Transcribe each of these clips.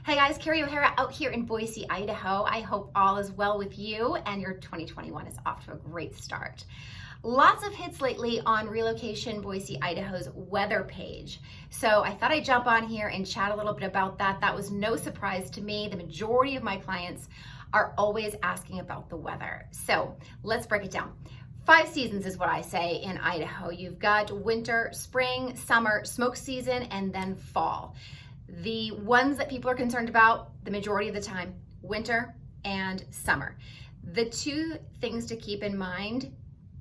Hey guys, Kerri O'Hara out here in Boise, Idaho. I hope all is well with you and your 2021 is off to a great start. Lots of hits lately on Relocation Boise, Idaho's weather page. So I thought I'd jump on here and chat a little bit about that. That was no surprise to me. The majority of my clients are always asking about the weather. So let's break it down. 5 seasons is what I say in Idaho. You've got winter, spring, summer, smoke season, and then fall. The ones that people are concerned about the majority of the time, winter and summer. The two things to keep in mind,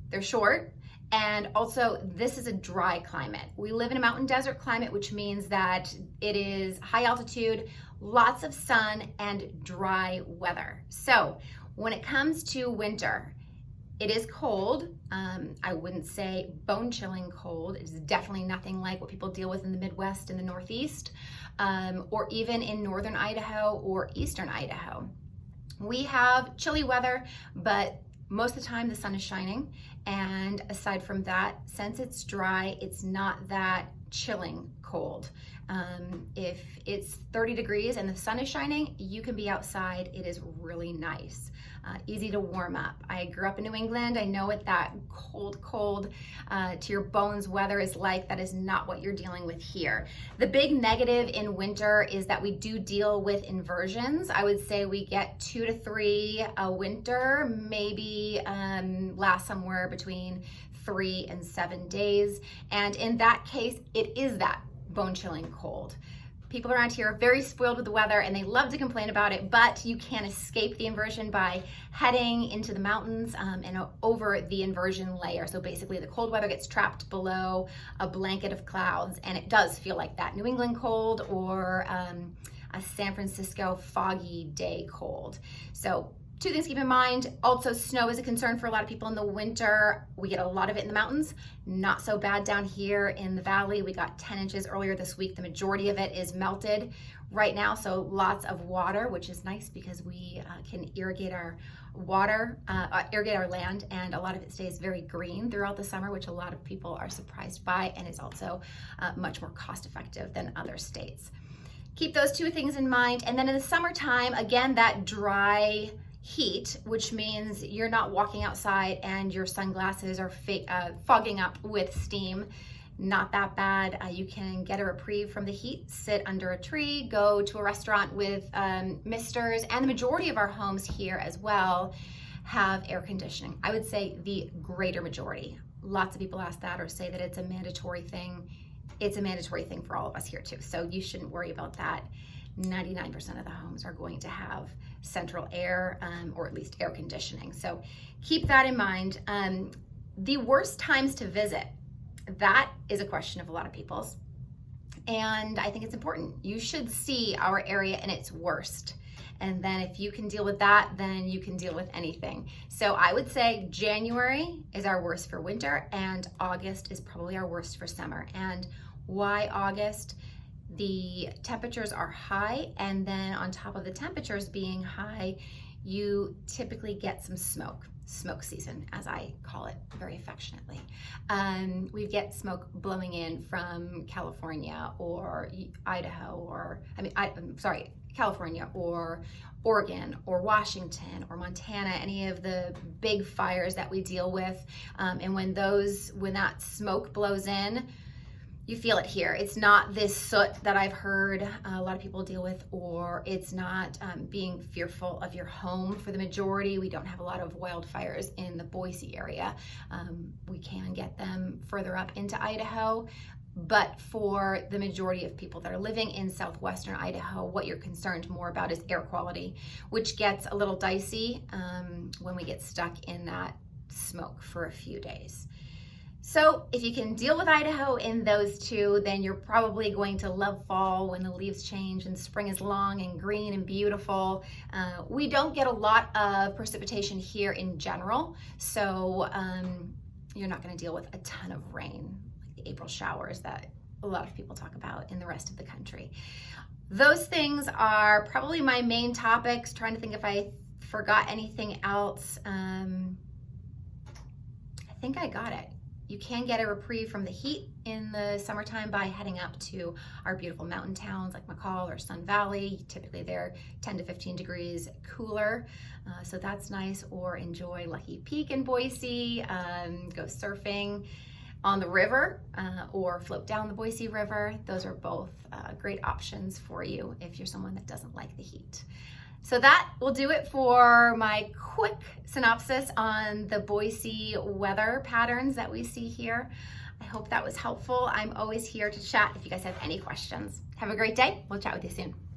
they're short, and also this is a dry climate. We live in a mountain desert climate, which means that it is high altitude, lots of sun, and dry weather. So when it comes to winter, it is cold. I wouldn't say bone-chilling cold. It's definitely nothing like what people deal with in the Midwest and the Northeast, or even in northern Idaho or eastern Idaho. We have chilly weather, but most of the time the sun is shining. And aside from that, since it's dry, it's not that chilling cold. If it's 30 degrees and the sun is shining, you can be outside. It is really nice. Easy to warm up. I grew up in New England. I know what that cold to your bones weather is like. That is not what you're dealing with here. The big negative in winter is that we do deal with inversions. I would say we get 2 to 3 a winter, maybe last somewhere between 3 and 7 days. And in that case, it is that bone-chilling cold. People around here are very spoiled with the weather and they love to complain about it, but you can escape the inversion by heading into the mountains and over the inversion layer. So basically the cold weather gets trapped below a blanket of clouds, and it does feel like that New England cold or a San Francisco foggy day cold. So 2 things to keep in mind. Also, snow is a concern for a lot of people in the winter. We get a lot of it in the mountains. Not so bad down here in the valley. We got 10 inches earlier this week. The majority of it is melted right now, so lots of water, which is nice because we can irrigate our irrigate our land, and a lot of it stays very green throughout the summer, which a lot of people are surprised by, and is also much more cost effective than other states. Keep those 2 things in mind. And then in the summertime, again, that dry heat, which means you're not walking outside and your sunglasses are fogging up with steam. Not that bad. You can get a reprieve from the heat, sit under a tree, go to a restaurant with misters, and the majority of our homes here as well have air conditioning. I would say the greater majority. Lots of people ask that or say that it's a mandatory thing. It's a mandatory thing for all of us here too, so you shouldn't worry about that. 99% of the homes are going to have central air or at least air conditioning. So keep that in mind. The worst times to visit, that is a question of a lot of people's. And I think it's important. You should see our area in its worst. And then if you can deal with that, then you can deal with anything. So I would say January is our worst for winter, and August is probably our worst for summer. And why August? The temperatures are high, and then on top of the temperatures being high, you typically get some smoke season, as I call it very affectionately. We get smoke blowing in from California or Idaho, or California or Oregon or Washington or Montana, any of the big fires that we deal with. And when that smoke blows in, you feel it here. It's not this soot that I've heard a lot of people deal with, or it's not being fearful of your home. For the majority, we don't have a lot of wildfires in the Boise area. We can get them further up into Idaho, but for the majority of people that are living in southwestern Idaho, what you're concerned more about is air quality, which gets a little dicey when we get stuck in that smoke for a few days. So if you can deal with Idaho in those 2, then you're probably going to love fall when the leaves change and spring is long and green and beautiful. We don't get a lot of precipitation here in general, so you're not going to deal with a ton of rain, like the April showers that a lot of people talk about in the rest of the country. Those things are probably my main topics. Trying to think if I forgot anything else. I think I got it. You can get a reprieve from the heat in the summertime by heading up to our beautiful mountain towns like McCall or Sun Valley. Typically they're 10 to 15 degrees cooler, so that's nice. Or enjoy Lucky Peak in Boise, go surfing on the river or float down the Boise River. Those are both great options for you if you're someone that doesn't like the heat. So that will do it for my quick synopsis on the Boise weather patterns that we see here. I hope that was helpful. I'm always here to chat if you guys have any questions. Have a great day. We'll chat with you soon.